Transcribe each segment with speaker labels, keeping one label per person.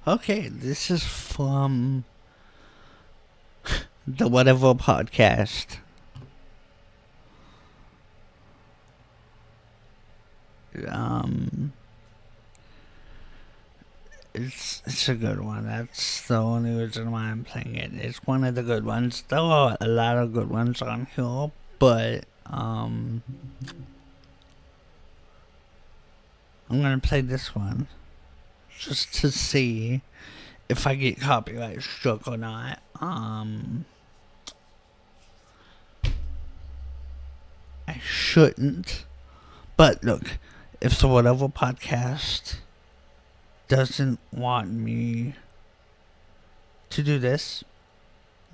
Speaker 1: Okay, this is from the Whatever podcast. Um, it's a good one. That's the only reason why I'm playing it. It's one of the good ones. There are a lot of good ones on here, but I'm gonna play this one just to see if I get copyright struck or not. I shouldn't. But look, if the Whatever podcast doesn't want me to do this,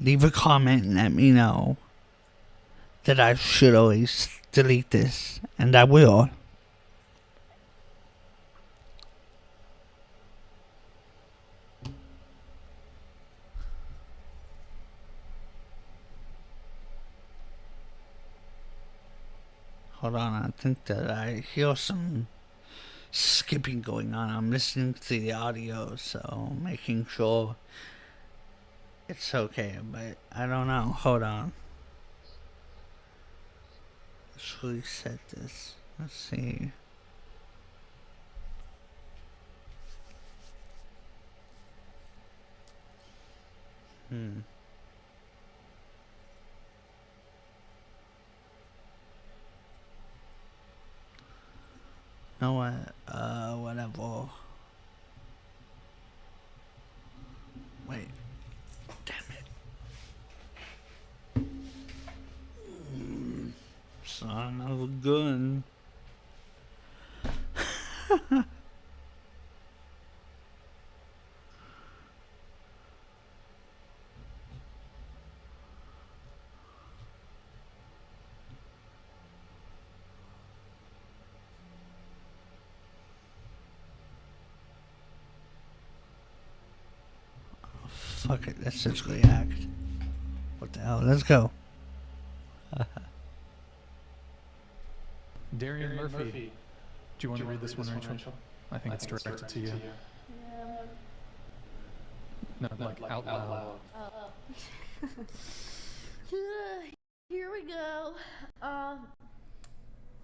Speaker 1: leave a comment and let me know that I should always delete this, and I will. Hold on, I think that I hear some skipping going on. I'm listening to the audio, so making sure it's okay, but I don't know. Hold on. Let's reset this. Let's see. Hmm. Know what? Whatever. Wait. Damn it. Son of a gun. Fuck it, let's just react. What the hell? Let's go.
Speaker 2: Darian Murphy. Do you want to read this one, Rachel? I think it's directed to you. No, like out loud.
Speaker 3: Here we go.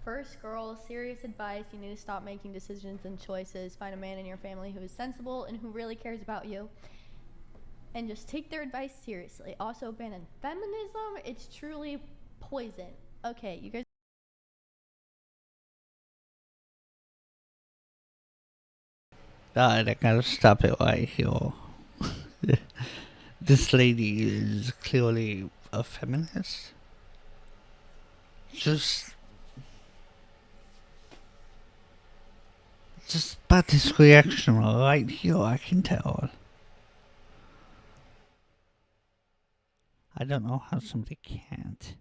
Speaker 3: First, girl, serious advice. You need to stop making decisions and choices. Find a man in your family who is sensible and who really cares about you. And just take their advice seriously. Also, abandon feminism. It's truly poison. Okay, you guys.
Speaker 1: I gotta stop it right here. This lady is clearly a feminist. Just by this reaction right here, I can tell. I don't know how somebody can't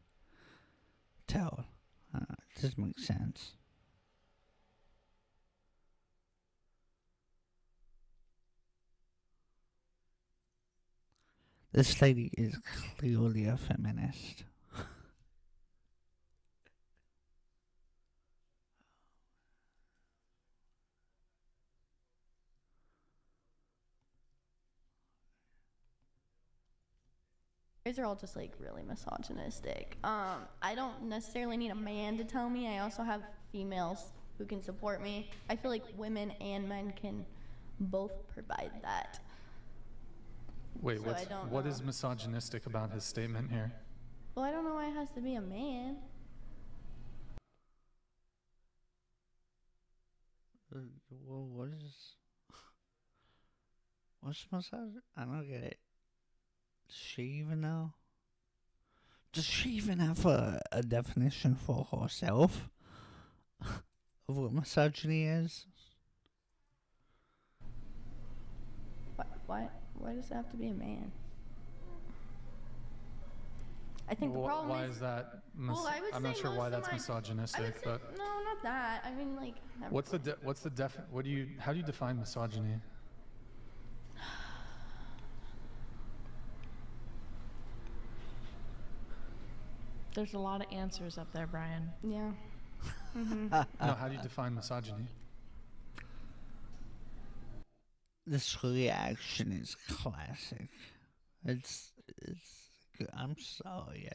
Speaker 1: tell. It doesn't make sense. This lady is clearly a feminist.
Speaker 3: Guys are all just like really misogynistic. I don't necessarily need a man to tell me. I also have females who can support me. I feel like women and men can both provide that.
Speaker 2: Wait,
Speaker 3: So
Speaker 2: what is misogynistic about his statement here?
Speaker 3: Well, I don't know why it has to be a man.
Speaker 1: Well, what's massage? I don't get it. Does she even know? Does she even have a definition for herself of what misogyny is?
Speaker 3: Why does it have to be a man? I think the problem
Speaker 2: Why
Speaker 3: is
Speaker 2: is that?
Speaker 3: well, I would
Speaker 2: I'm
Speaker 3: say
Speaker 2: not sure
Speaker 3: most
Speaker 2: why
Speaker 3: of
Speaker 2: that's
Speaker 3: my-
Speaker 2: misogynistic, but
Speaker 3: no, not that. I mean, like, never
Speaker 2: what's
Speaker 3: mind.
Speaker 2: how do you define misogyny?
Speaker 4: There's a lot of answers up there, Brian.
Speaker 3: Yeah.
Speaker 2: No, how do you define misogyny?
Speaker 1: This reaction is classic. It's good. I'm sorry.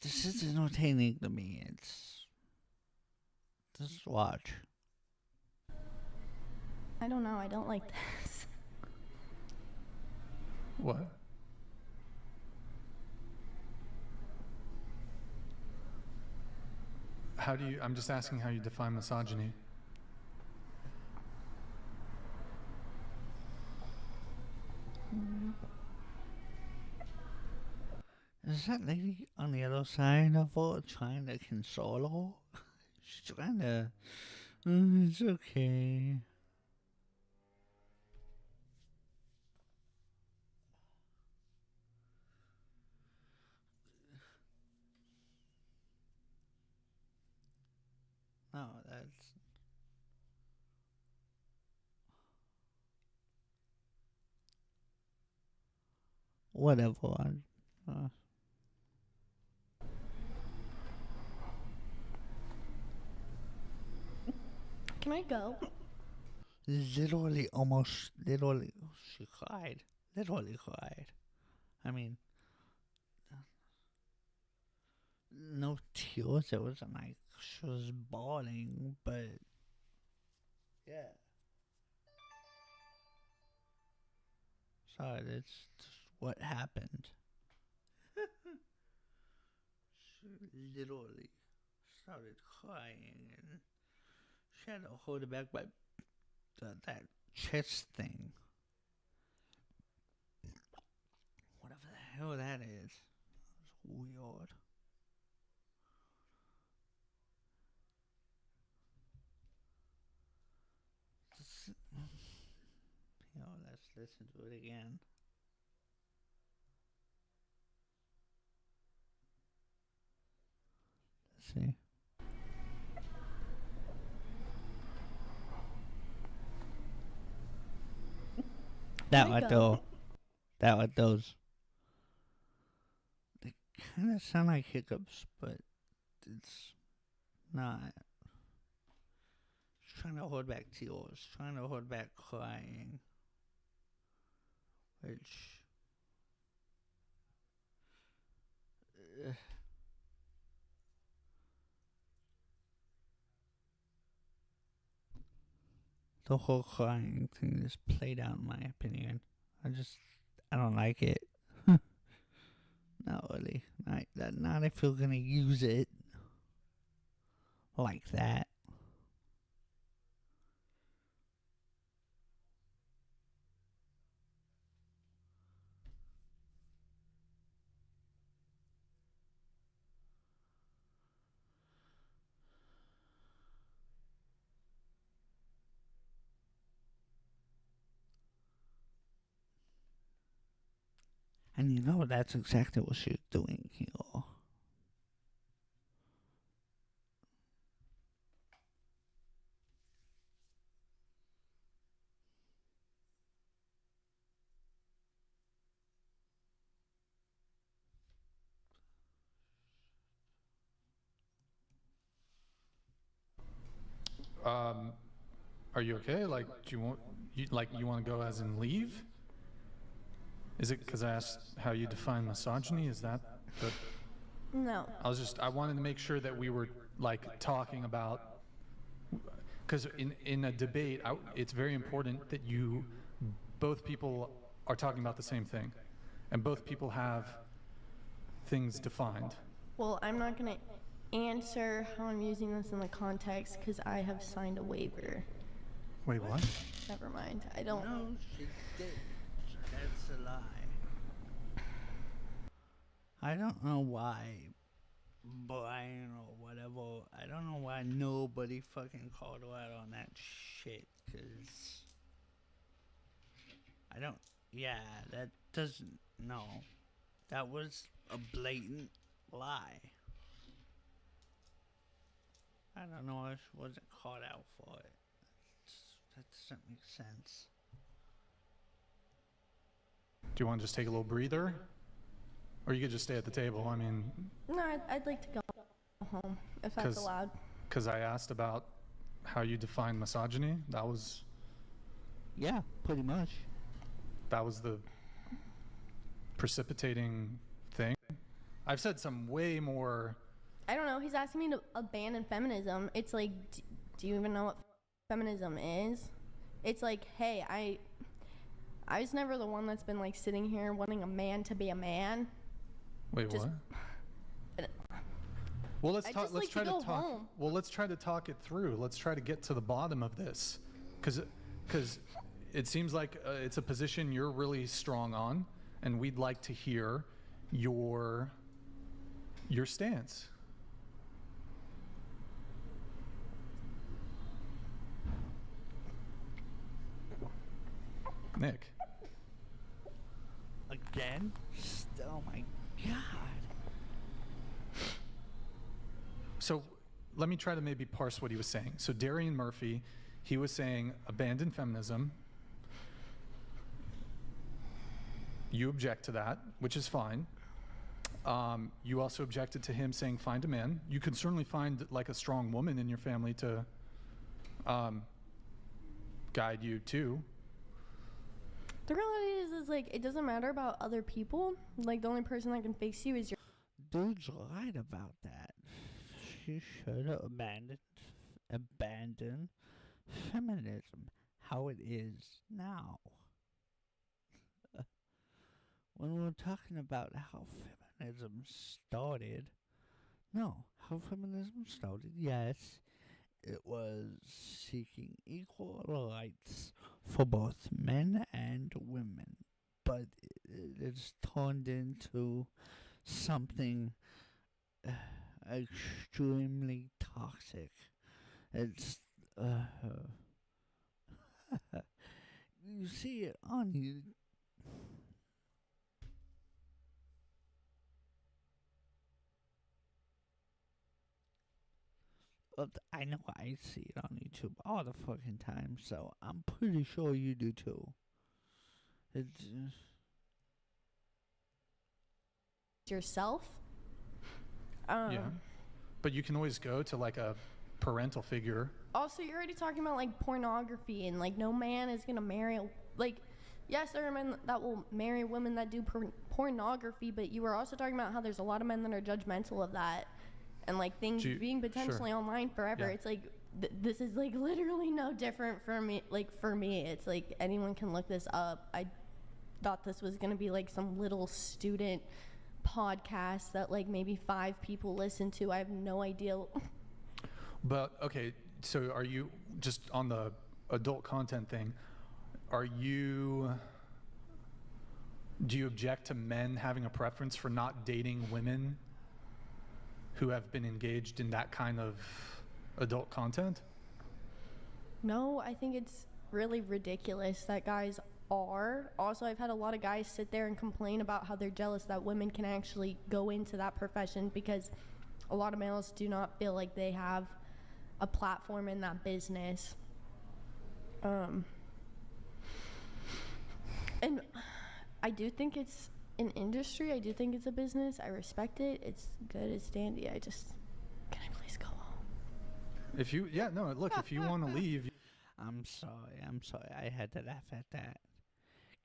Speaker 1: This is entertaining to me. Just watch.
Speaker 3: I don't know. I don't like this.
Speaker 2: What? I'm just asking how you define misogyny.
Speaker 1: Is that lady on the other side of her trying to console her? She's trying to. It's okay. No, that's. Whatever.
Speaker 3: Can I go?
Speaker 1: Literally, she cried. Literally cried. I mean, no tears. It wasn't like she was bawling, but yeah. Sorry, that's just what happened. She literally started crying, and she had to hold it back by that chest thing. Whatever the hell that is. It's weird. Let's listen to it again. Let's see. That what though? That what those? They kind of sound like hiccups, but it's not. Trying to hold back tears, trying to hold back crying, which the whole crying thing is played out in my opinion. I don't like it. Not really. Not if you're gonna use it like that. And you know that's exactly what she's doing here.
Speaker 2: Are you okay? Like, do you want to go as in leave? Is it because I asked how you define misogyny? Is that the?
Speaker 3: No.
Speaker 2: I wanted to make sure that we were like talking about, because in a debate, it's very important that both people are talking about the same thing, and both people have things defined.
Speaker 3: Well, I'm not going to answer how I'm using this in the context because I have signed a waiver.
Speaker 2: Wait, what?
Speaker 3: Never mind. I don't.
Speaker 1: No, she did. That's a lie. I don't know why Brian or whatever. I don't know why nobody fucking called her out on that shit. Cause I don't. Yeah, that doesn't. No, that was a blatant lie. I don't know if she wasn't called out for it. That doesn't make sense.
Speaker 2: Do you want to just take a little breather? Or you could just stay at the table. I mean...
Speaker 3: No, I'd like to go. home, if that's
Speaker 2: 'Cause-
Speaker 3: allowed.
Speaker 2: Because I asked about how you define misogyny. That was
Speaker 1: Yeah, pretty much.
Speaker 2: the precipitating thing. I've said some way more.
Speaker 3: I don't know. He's asking me to abandon feminism. It's like, do you even know what feminism is? It's like, hey, I was never the one that's been like sitting here wanting a man to be a man.
Speaker 2: Wait,
Speaker 3: Just-
Speaker 2: what? Well, let's
Speaker 3: I
Speaker 2: talk.
Speaker 3: just
Speaker 2: Let's
Speaker 3: like
Speaker 2: try
Speaker 3: to
Speaker 2: to
Speaker 3: go
Speaker 2: talk.
Speaker 3: home.
Speaker 2: Well, let's try to talk it through. Let's try to get to the bottom of this, because it seems like it's a position you're really strong on, and we'd like to hear your stance. Nick.
Speaker 1: Again? Oh my god.
Speaker 2: So let me try to maybe parse what he was saying. So Darian Murphy, he was saying abandon feminism. You object to that, which is fine. You also objected to him saying find a man. You can certainly find like a strong woman in your family to guide you too.
Speaker 3: The reality is like, it doesn't matter about other people. Like, the only person that can fix you is your.
Speaker 1: Dude's right about that. She should have abandoned feminism how it is now. When we're talking about how feminism started, no, how feminism started, yes, it was seeking equal rights for both men and women, but it's turned into something extremely toxic. It's you see it on you. I know I see it on YouTube all the fucking time, so I'm pretty sure you do too. It's
Speaker 3: yourself.
Speaker 2: Yeah. But you can always go to like a parental figure.
Speaker 3: Also, you're already talking about like pornography and like no man is gonna marry like. Yes, there are men that will marry women that do pornography, but you were also talking about how there's a lot of men that are judgmental of that, and like things being potentially online forever.
Speaker 2: Yeah.
Speaker 3: It's like this is like literally no different for me. Like for me, it's like anyone can look this up. I thought this was gonna be like some little student podcast that like maybe 5 people listen to. I have no idea.
Speaker 2: But okay, so are you just on the adult content thing? Do you object to men having a preference for not dating women who have been engaged in that kind of adult content?
Speaker 3: No, I think it's really ridiculous that guys are. Also, I've had a lot of guys sit there and complain about how they're jealous that women can actually go into that profession because a lot of males do not feel like they have a platform in that business. And I do think it's an industry. I do think it's a business. I respect it. It's good. It's dandy. Can I please go home?
Speaker 2: If you want to leave.
Speaker 1: I'm sorry. I had to laugh at that.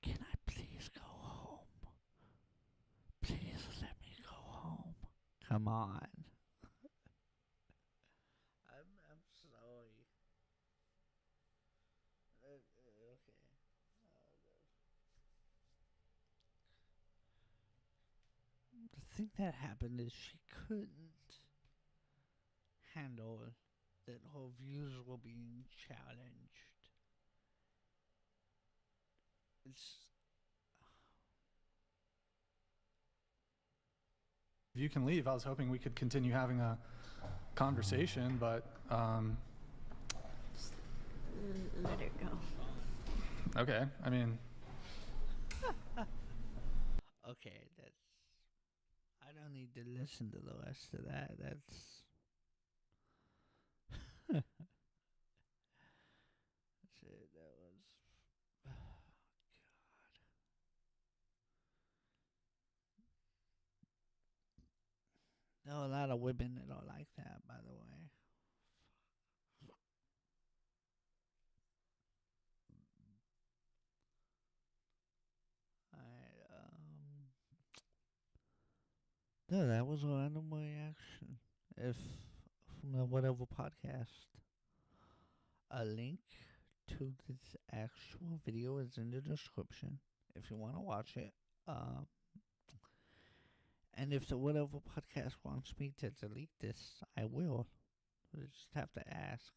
Speaker 1: Can I please go home? Please let me go home. Come on. I'm sorry. Okay. The thing that happened is she couldn't handle that her views were being challenged. It's
Speaker 2: If you can leave, I was hoping we could continue having a conversation, but
Speaker 3: Let it go.
Speaker 2: okay. I mean,
Speaker 1: okay. I don't need to listen to the rest of that. That's it. That was. God. There are a lot of women that are like that, by the way. I No, that was a random reaction. If from the whatever podcast, a link to this actual video is in the description if you want to watch it. And if the whatever podcast wants me to delete this, I will. I just have to ask.